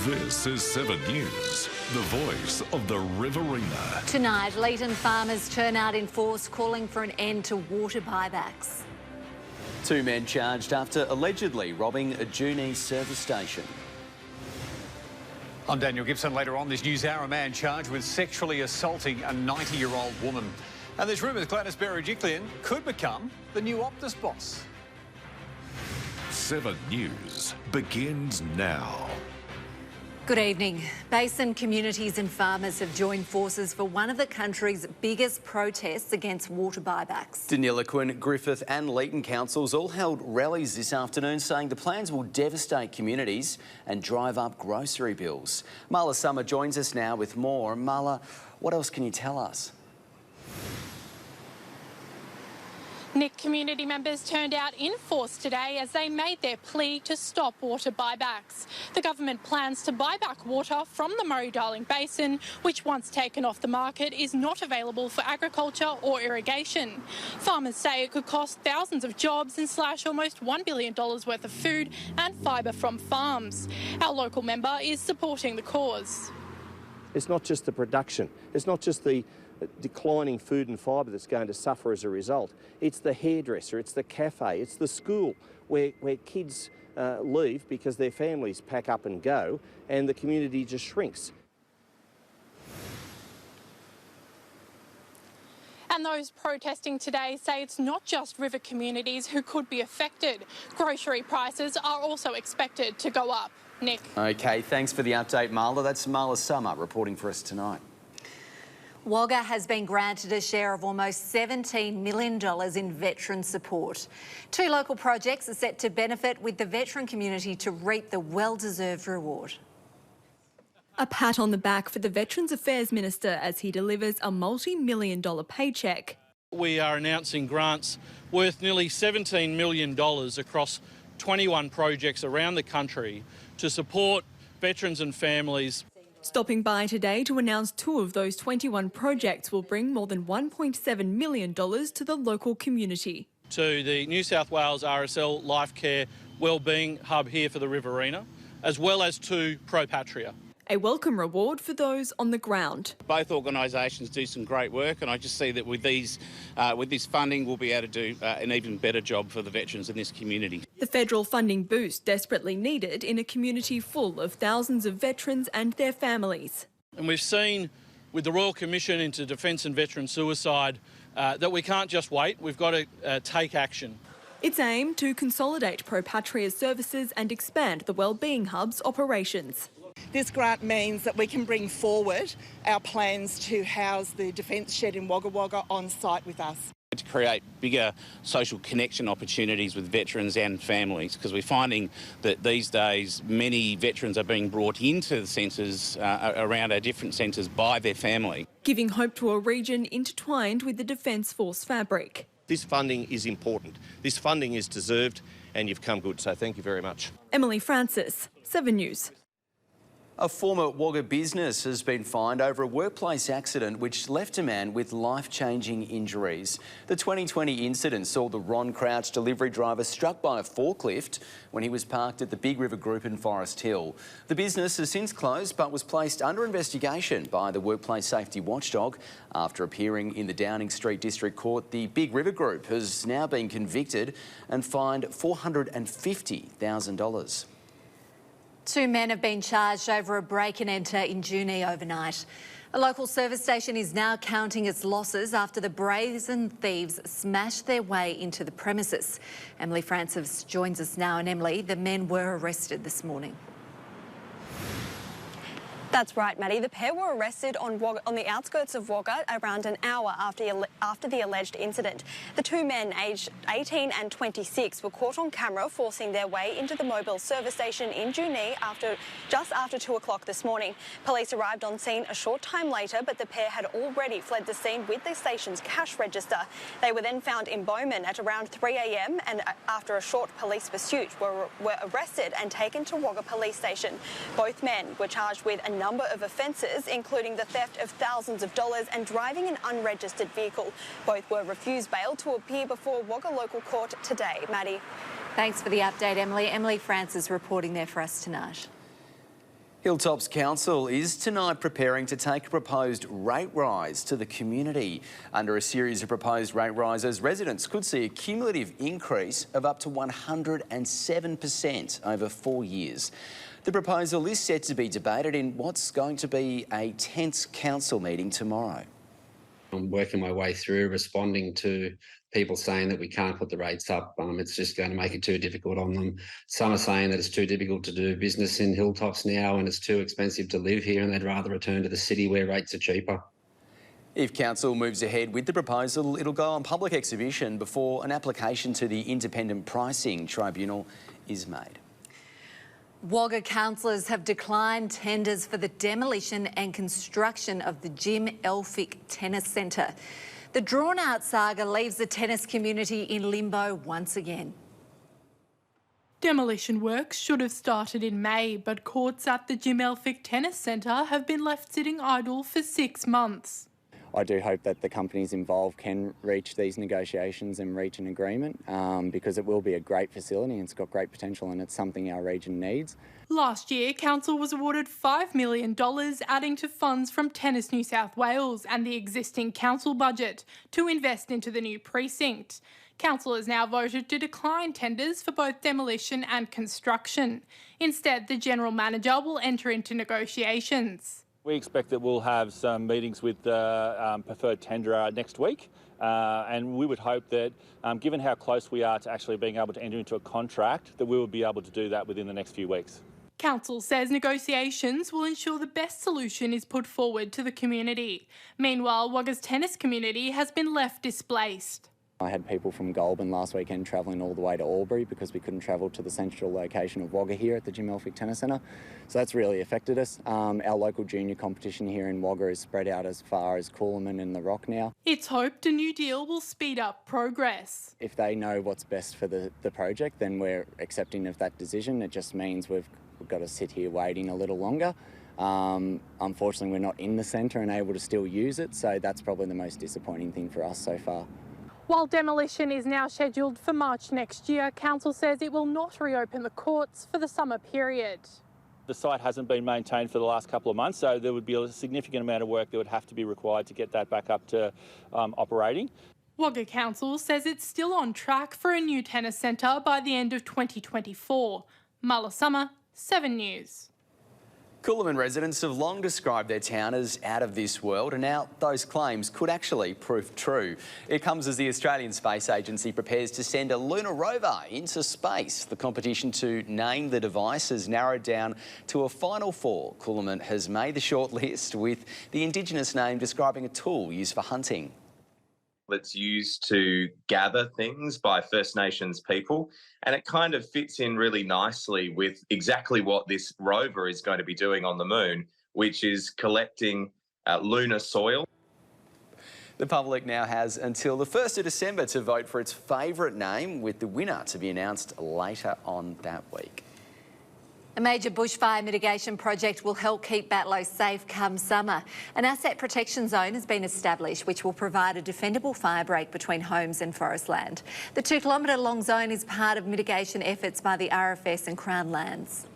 This is 7 News, the voice of the Riverina. Tonight, Leeton farmers turn out in force calling for an end to water buybacks. 2 men charged after allegedly robbing a Junee service station. I'm Daniel Gibson. Later on this news hour, a man charged with sexually assaulting a 90-year-old woman. And there's rumours Gladys Berejiklian could become the new Optus boss. 7 News begins now. Good evening. Basin communities and farmers have joined forces for one of the country's biggest protests against water buybacks. Deniliquin, Griffith and Leeton councils all held rallies this afternoon saying the plans will devastate communities and drive up grocery bills. Marla Summer joins us now with more. Marla, what else can you tell us? Nick, community members turned out in force today as they made their plea to stop water buybacks. The government plans to buy back water from the Murray-Darling Basin, which once taken off the market is not available for agriculture or irrigation. Farmers say it could cost thousands of jobs and slash almost $1 billion worth of food and fibre from farms. Our local member is supporting the cause. It's not just the production, it's not just the declining food and fibre that's going to suffer as a result. It's the hairdresser, it's the cafe, it's the school where kids leave because their families pack up and go and the community just shrinks. And those protesting today say it's not just river communities who could be affected. Grocery prices are also expected to go up. Nick. OK, thanks for the update, Marla. That's Marla Summer reporting for us tonight. Wagga has been granted a share of almost $17 million in veteran support. 2 local projects are set to benefit, with the veteran community to reap the well-deserved reward. A pat on the back for the Veterans Affairs Minister as he delivers a multi-million-dollar paycheck. We are announcing grants worth nearly $17 million across 21 projects around the country to support veterans and families. Stopping by today to announce 2 of those 21 projects will bring more than $1.7 million to the local community. To the New South Wales RSL Life Care Wellbeing Hub here for the Riverina, as well as to Pro Patria. A welcome reward for those on the ground. Both organisations do some great work, and I just see that with this funding we'll be able to do an even better job for the veterans in this community. The federal funding boost desperately needed in a community full of thousands of veterans and their families. And we've seen with the Royal Commission into Defence and Veteran Suicide that we can't just wait, we've got to take action. It's aimed to consolidate Pro Patria's services and expand the Wellbeing Hub's operations. This grant means that we can bring forward our plans to house the Defence Shed in Wagga Wagga on site with us. To create bigger social connection opportunities with veterans and families, because we're finding that these days many veterans are being brought into the centres, around our different centres, by their family. Giving hope to a region intertwined with the Defence Force fabric. This funding is important. This funding is deserved and you've come good, so thank you very much. Emily Francis, 7 News. A former Wagga business has been fined over a workplace accident which left a man with life-changing injuries. The 2020 incident saw the Ron Crouch delivery driver struck by a forklift when he was parked at the Big River Group in Forest Hill. The business has since closed but was placed under investigation by the Workplace Safety Watchdog. After appearing in the Downing Street District Court, the Big River Group has now been convicted and fined $450,000. 2 men have been charged over a break and enter in Junee overnight. A local service station is now counting its losses after the brazen thieves smashed their way into the premises. Emily Francis joins us now. And Emily, the men were arrested this morning. That's right, Maddie. The pair were arrested on the outskirts of Wagga around an hour after the alleged incident. The 2 men, aged 18 and 26, were caught on camera forcing their way into the mobile service station in Junee just after 2 o'clock this morning. Police arrived on scene a short time later, but the pair had already fled the scene with the station's cash register. They were then found in Bowman at around 3 a.m. and after a short police pursuit were arrested and taken to Wagga Police Station. Both men were charged with a number of offences, including the theft of thousands of dollars and driving an unregistered vehicle. Both were refused bail to appear before Wagga local court today. Maddie. Thanks for the update, Emily. Emily Francis reporting there for us tonight. Hilltop's council is tonight preparing to take a proposed rate rise to the community. Under a series of proposed rate rises, residents could see a cumulative increase of up to 107% over 4 years. The proposal is set to be debated in what's going to be a tense council meeting tomorrow. I'm working my way through responding to people saying that we can't put the rates up. It's just going to make it too difficult on them. Some are saying that it's too difficult to do business in Hilltops now and it's too expensive to live here and they'd rather return to the city where rates are cheaper. If council moves ahead with the proposal, it'll go on public exhibition before an application to the Independent Pricing Tribunal is made. Wagga councillors have declined tenders for the demolition and construction of the Jim Elphick Tennis Centre. The drawn-out saga leaves the tennis community in limbo once again. Demolition works should have started in May, but courts at the Jim Elphick Tennis Centre have been left sitting idle for 6 months. I do hope that the companies involved can reach these negotiations and reach an agreement because it will be a great facility and it's got great potential and it's something our region needs. Last year, council was awarded $5 million, adding to funds from Tennis New South Wales and the existing council budget to invest into the new precinct. Council has now voted to decline tenders for both demolition and construction. Instead, the General Manager will enter into negotiations. We expect that we'll have some meetings with the preferred tenderer next week and we would hope that, given how close we are to actually being able to enter into a contract, that we will be able to do that within the next few weeks. Council says negotiations will ensure the best solution is put forward to the community. Meanwhile, Wagga's tennis community has been left displaced. I had people from Goulburn last weekend travelling all the way to Albury because we couldn't travel to the central location of Wagga here at the Jim Elphick Tennis Centre. So that's really affected us. Our local junior competition here in Wagga is spread out as far as Coolman and the Rock now. It's hoped a new deal will speed up progress. If they know what's best for the project, then we're accepting of that decision. It just means we've got to sit here waiting a little longer. Unfortunately, we're not in the centre and able to still use it, so that's probably the most disappointing thing for us so far. While demolition is now scheduled for March next year, Council says it will not reopen the courts for the summer period. The site hasn't been maintained for the last couple of months, so there would be a significant amount of work that would have to be required to get that back up to operating. Wagga Council says it's still on track for a new tennis centre by the end of 2024. Marla Summer, 7 News. Coolman residents have long described their town as out of this world, and now those claims could actually prove true. It comes as the Australian Space Agency prepares to send a lunar rover into space. The competition to name the device has narrowed down to a final 4. Coolman has made the short list, with the Indigenous name describing a tool used for hunting. It's used to gather things by First Nations people, and it kind of fits in really nicely with exactly what this rover is going to be doing on the moon, which is collecting lunar soil. The public now has until the 1st of December to vote for its favourite name, with the winner to be announced later on that week. A major bushfire mitigation project will help keep Batlow safe come summer. An asset protection zone has been established which will provide a defendable fire break between homes and forest land. The 2-kilometre long zone is part of mitigation efforts by the RFS and Crown Lands.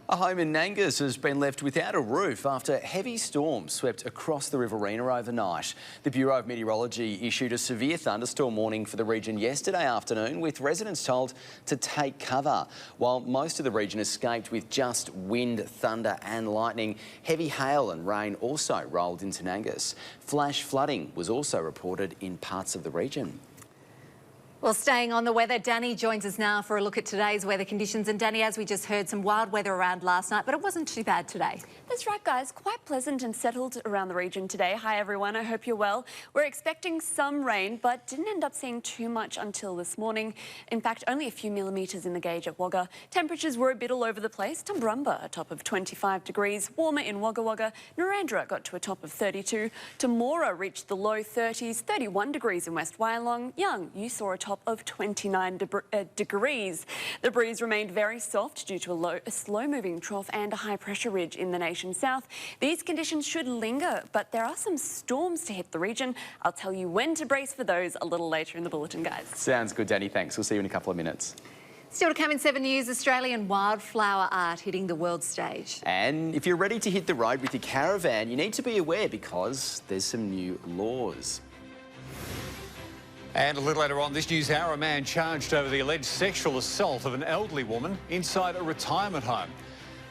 A home in Nangus has been left without a roof after heavy storms swept across the Riverina overnight. The Bureau of Meteorology issued a severe thunderstorm warning for the region yesterday afternoon, with residents told to take cover. While most of the region escaped with just wind, thunder and lightning, heavy hail and rain also rolled into Nangus. Flash flooding was also reported in parts of the region. Well, staying on the weather, Danny joins us now for a look at today's weather conditions. And Danny, as we just heard, some wild weather around last night, but it wasn't too bad today. That's right, guys. Quite pleasant and settled around the region today. Hi, everyone. I hope you're well. We're expecting some rain, but didn't end up seeing too much until this morning. In fact, only a few millimetres in the gauge at Wagga. Temperatures were a bit all over the place. Tumbarumba, a top of 25 degrees. Warmer in Wagga Wagga. Narrandera got to a top of 32. Temora reached the low 30s. 31 degrees in West Wyalong. Young, you saw a top of 29 degrees. The breeze remained very soft due to a slow-moving trough and a high-pressure ridge in the nation's south. These conditions should linger, but there are some storms to hit the region. I'll tell you when to brace for those a little later in the bulletin, guys. Sounds good, Danny. Thanks. We'll see you in a couple of minutes. Still to come in 7 News, Australian wildflower art hitting the world stage. And if you're ready to hit the road with your caravan, you need to be aware because there's some new laws. And a little later on this news hour, a man charged over the alleged sexual assault of an elderly woman inside a retirement home.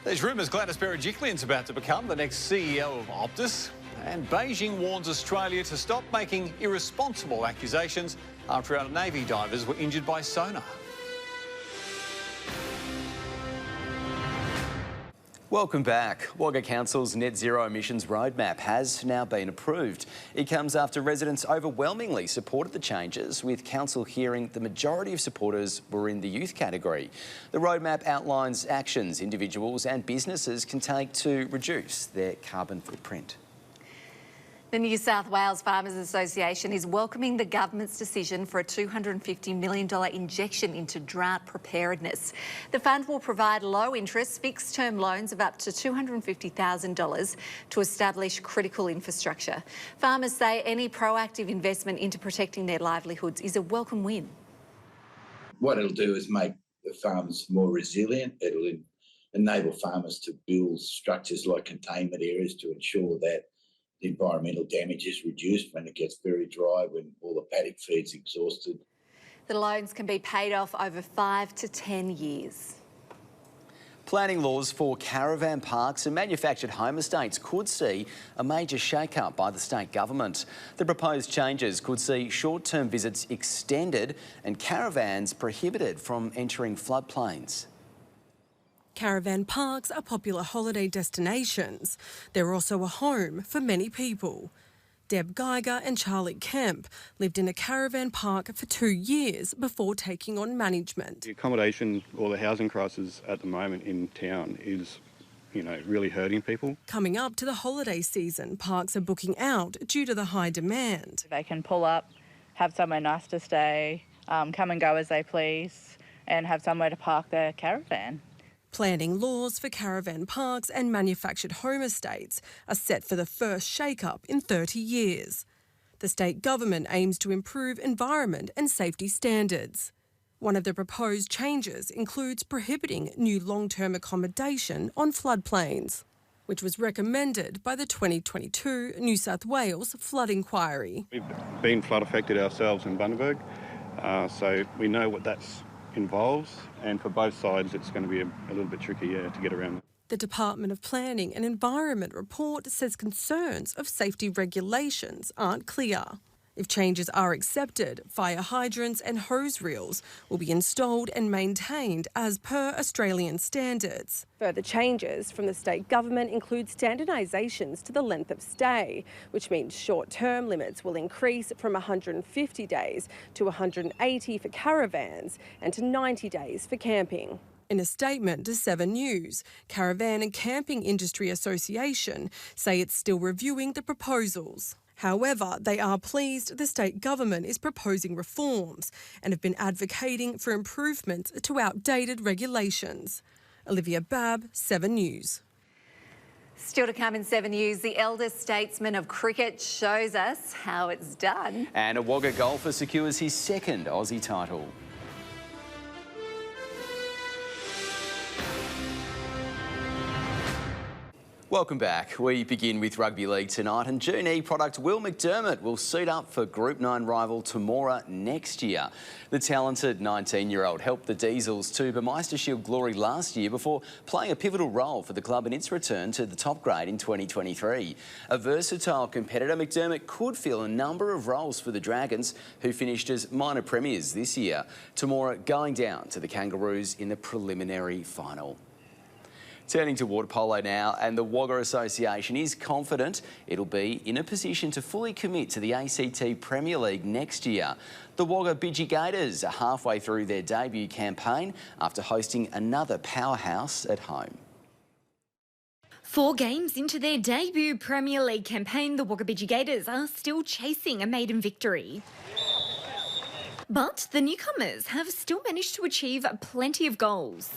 There's rumours Gladys Berejiklian's about to become the next CEO of Optus. And Beijing warns Australia to stop making irresponsible accusations after our Navy divers were injured by sonar. Welcome back. Wagga Council's net zero emissions roadmap has now been approved. It comes after residents overwhelmingly supported the changes, with council hearing the majority of supporters were in the youth category. The roadmap outlines actions individuals and businesses can take to reduce their carbon footprint. The New South Wales Farmers Association is welcoming the government's decision for a $250 million injection into drought preparedness. The fund will provide low-interest, fixed-term loans of up to $250,000 to establish critical infrastructure. Farmers say any proactive investment into protecting their livelihoods is a welcome win. What it'll do is make the farms more resilient. It'll enable farmers to build structures like containment areas to ensure that the environmental damage is reduced when it gets very dry, when all the paddock feed's exhausted. The loans can be paid off over 5 to 10 years. Planning laws for caravan parks and manufactured home estates could see a major shake-up by the state government. The proposed changes could see short-term visits extended and caravans prohibited from entering floodplains. Caravan parks are popular holiday destinations. They're also a home for many people. Deb Geiger and Charlie Kemp lived in a caravan park for 2 years before taking on management. The accommodation or the housing crisis at the moment in town is, really hurting people. Coming up to the holiday season, parks are booking out due to the high demand. They can pull up, have somewhere nice to stay, come and go as they please, and have somewhere to park their caravan. Planning laws for caravan parks and manufactured home estates are set for the first shake-up in 30 years. The state government aims to improve environment and safety standards. One of the proposed changes includes prohibiting new long-term accommodation on floodplains, which was recommended by the 2022 New South Wales flood inquiry. We've been flood affected ourselves in Bundaberg, so we know what that's involves, and for both sides it's going to be a little bit tricky to get around. The Department of Planning and Environment report says concerns of safety regulations aren't clear. If changes are accepted, fire hydrants and hose reels will be installed and maintained as per Australian standards. Further changes from the state government include standardisations to the length of stay, which means short-term limits will increase from 150 days to 180 for caravans and to 90 days for camping. In a statement to 7 News, Caravan and Camping Industry Association say it's still reviewing the proposals. However, they are pleased the state government is proposing reforms and have been advocating for improvements to outdated regulations. Olivia Babb, 7 News. Still to come in 7 News, the eldest statesman of cricket shows us how it's done. And a Wagga golfer secures his second Aussie title. Welcome back. We begin with rugby league tonight, and June E product Will McDermott will suit up for Group 9 rival Temora next year. The talented 19-year-old helped the Diesels to Bemeister Shield glory last year before playing a pivotal role for the club in its return to the top grade in 2023. A versatile competitor, McDermott could fill a number of roles for the Dragons, who finished as minor premiers this year. Temora going down to the Kangaroos in the preliminary final. Turning to water polo now, and the Wagga Association is confident it'll be in a position to fully commit to the ACT Premier League next year. The Wagga Bidgie Gators are halfway through their debut campaign after hosting another powerhouse at home. 4 games into their debut Premier League campaign, the Wagga Bidgie Gators are still chasing a maiden victory. But the newcomers have still managed to achieve plenty of goals.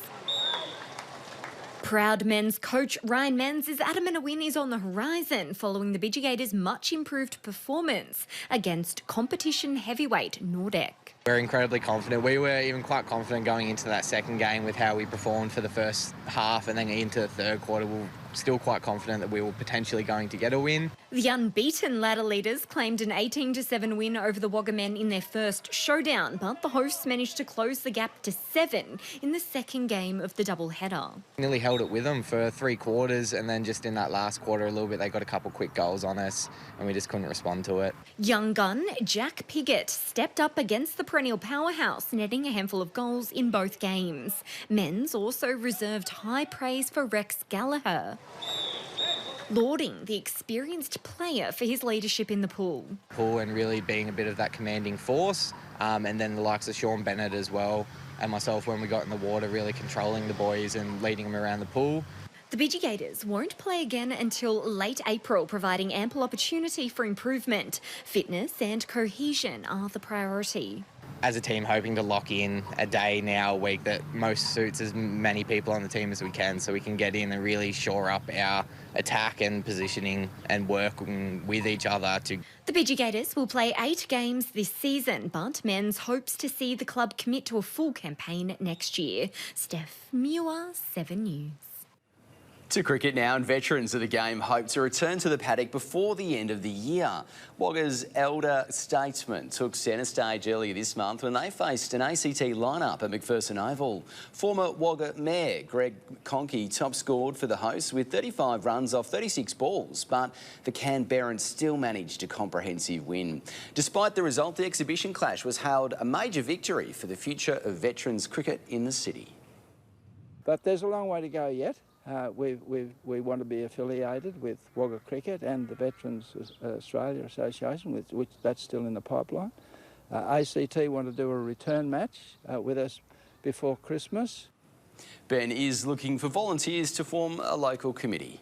Proud men's coach Ryan Menz is adamant a win is on the horizon following the Bidgie Gators' much improved performance against competition heavyweight Nordec. We're incredibly confident. We were even quite confident going into that second game with how we performed for the first half, and then into the third quarter. We're still quite confident that we were potentially going to get a win. The unbeaten ladder leaders claimed an 18-7 win over the Wagga men in their first showdown, but the hosts managed to close the gap to 7 in the second game of the doubleheader. Nearly held it with them for 3 quarters, and then just in that last quarter a little bit, they got a couple quick goals on us and we just couldn't respond to it. Young gun Jack Piggott stepped up against the perennial powerhouse, netting a handful of goals in both games. Men's also reserved high praise for Rex Gallagher, lauding the experienced player for his leadership in the pool. And really being a bit of that commanding force, and then the likes of Sean Bennett as well, and myself when we got in the water, really controlling the boys and leading them around the pool. The Bidgie Gators won't play again until late April, providing ample opportunity for improvement. Fitness and cohesion are the priority. As a team, hoping to lock in a day now, a week that most suits as many people on the team as we can, so we can get in and really shore up our attack and positioning and working with each other. The Bidgie Gators will play 8 games this season, but Men's hopes to see the club commit to a full campaign next year. Steph Muir, 7 News. To cricket now, and veterans of the game hope to return to the paddock before the end of the year. Wagga's elder statesmen took centre stage earlier this month when they faced an ACT lineup at McPherson Oval. Former Wagga Mayor Greg Conkey top scored for the hosts with 35 runs off 36 balls, but the Canberrans still managed a comprehensive win. Despite the result, the exhibition clash was hailed a major victory for the future of veterans cricket in the city. But there's a long way to go yet. We want to be affiliated with Wagga Cricket and the Veterans Australia Association, which that's still in the pipeline. ACT want to do a return match with us before Christmas. Ben is looking for volunteers to form a local committee.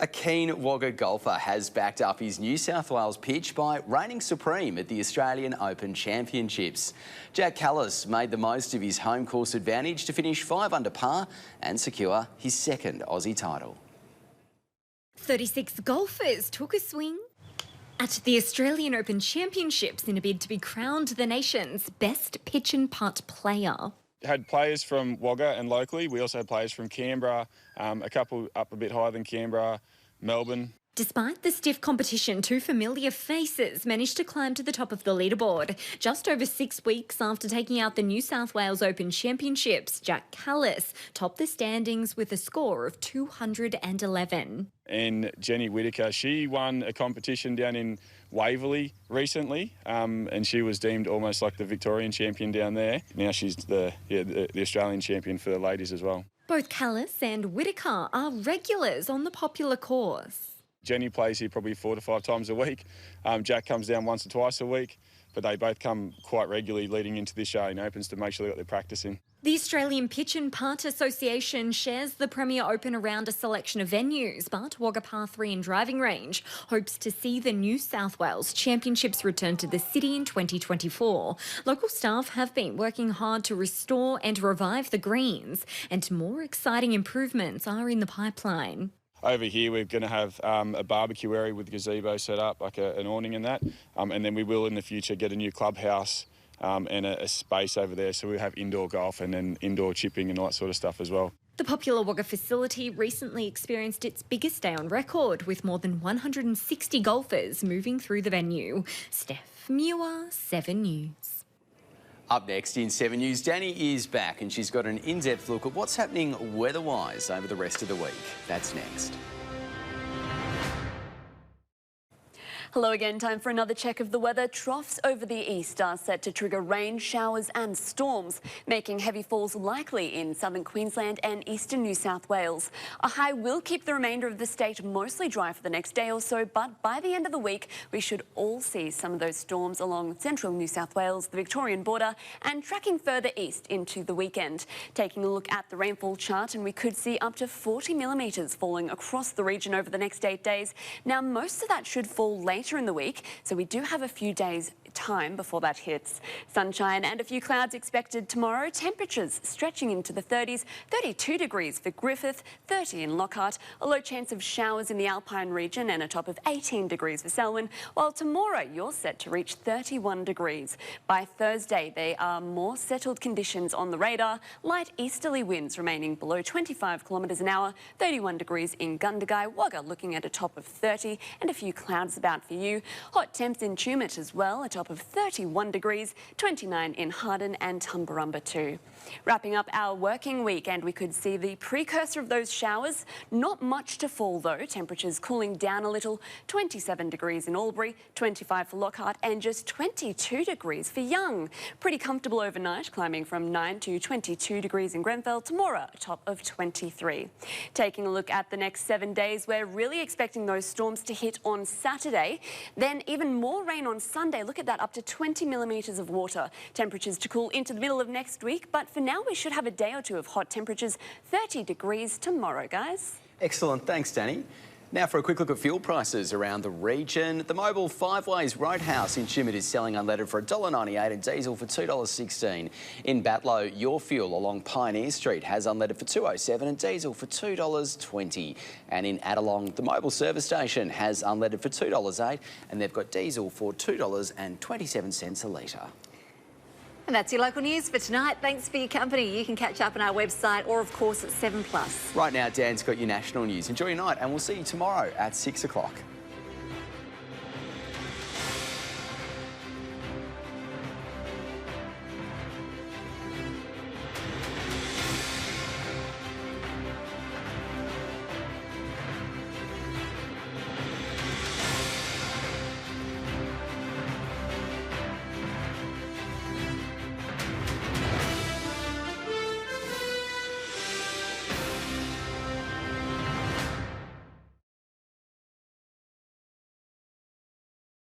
A keen Wagga golfer has backed up his New South Wales pitch by reigning supreme at the Australian Open Championships. Jack Callis made the most of his home course advantage to finish 5 under par and secure his second Aussie title. 36 golfers took a swing at the Australian Open Championships in a bid to be crowned the nation's best pitch and putt player. Had players from Wagga and locally. We also had players from Canberra, a couple up a bit higher than Canberra, Melbourne. Despite the stiff competition, 2 familiar faces managed to climb to the top of the leaderboard. Just over 6 weeks after taking out the New South Wales Open Championships, Jack Callis topped the standings with a score of 211. And Jenny Whittaker, she won a competition down in Waverley recently, and she was deemed almost like the Victorian champion down there. Now she's the Australian champion for the ladies as well. Both Callis and Whittaker are regulars on the popular course. Jenny plays here probably 4 to 5 times a week. Jack comes down once or twice a week, but they both come quite regularly leading into the Australian Opens to make sure they've got their practice in. The Australian Pitch and Putt Association shares the Premier Open around a selection of venues, but Wagga Par 3 and Driving Range hopes to see the New South Wales Championships return to the city in 2024. Local staff have been working hard to restore and revive the greens, and more exciting improvements are in the pipeline. Over here we're going to have a barbecue area with gazebo set up, like an awning and that, and then we will in the future get a new clubhouse and a space over there, so we'll have indoor golf and then indoor chipping and all that sort of stuff as well. The popular Wagga facility recently experienced its biggest day on record, with more than 160 golfers moving through the venue. Steph Muir, 7 News. Up next in 7 News, Danny is back and she's got an in-depth look at what's happening weather-wise over the rest of the week. That's next. Hello again, time for another check of the weather. Troughs over the east are set to trigger rain, showers and storms, making heavy falls likely in southern Queensland and eastern New South Wales. A high will keep the remainder of the state mostly dry for the next day or so, but by the end of the week, we should all see some of those storms along central New South Wales, the Victorian border, and tracking further east into the weekend. Taking a look at the rainfall chart, and we could see up to 40 millimetres falling across the region over the next 8 days. Now, most of that should fall later in the week, so we do have a few days time before that hits. Sunshine and a few clouds expected tomorrow. Temperatures stretching into the 30s, 32 degrees for Griffith, 30 in Lockhart, a low chance of showers in the Alpine region and a top of 18 degrees for Selwyn, while tomorrow you're set to reach 31 degrees. By Thursday, there are more settled conditions on the radar, light easterly winds remaining below 25 kilometres an hour, 31 degrees in Gundagai, Wagga looking at a top of 30 and a few clouds about for you. Hot temps in Tumut as well, a top of 31 degrees, 29 in Hardin and Tumbarumba too. Wrapping up our working week, and we could see the precursor of those showers. Not much to fall though, temperatures cooling down a little, 27 degrees in Albury, 25 for Lockhart and just 22 degrees for Young. Pretty comfortable overnight, climbing from 9 to 22 degrees in Grenfell. Tomorrow, a top of 23. Taking a look at the next 7 days, we're really expecting those storms to hit on Saturday. Then even more rain on Sunday. Look at that, up to 20 millimetres of water. Temperatures to cool into the middle of next week, but for now we should have a day or two of hot temperatures. 30 degrees tomorrow, guys. Excellent, thanks Danny. Now for a quick look at fuel prices around the region. The Mobile Five Ways Roadhouse in Tumut is selling unleaded for $1.98 and diesel for $2.16. In Batlow, Your Fuel along Pioneer Street has unleaded for $2.07 and diesel for $2.20. And in Adelong, the Mobile Service Station has unleaded for $2.08 and they've got diesel for $2.27 a litre. And that's your local news for tonight. Thanks for your company. You can catch up on our website or, of course, at 7+. Right now, Dan's got your national news. Enjoy your night and we'll see you tomorrow at 6 o'clock.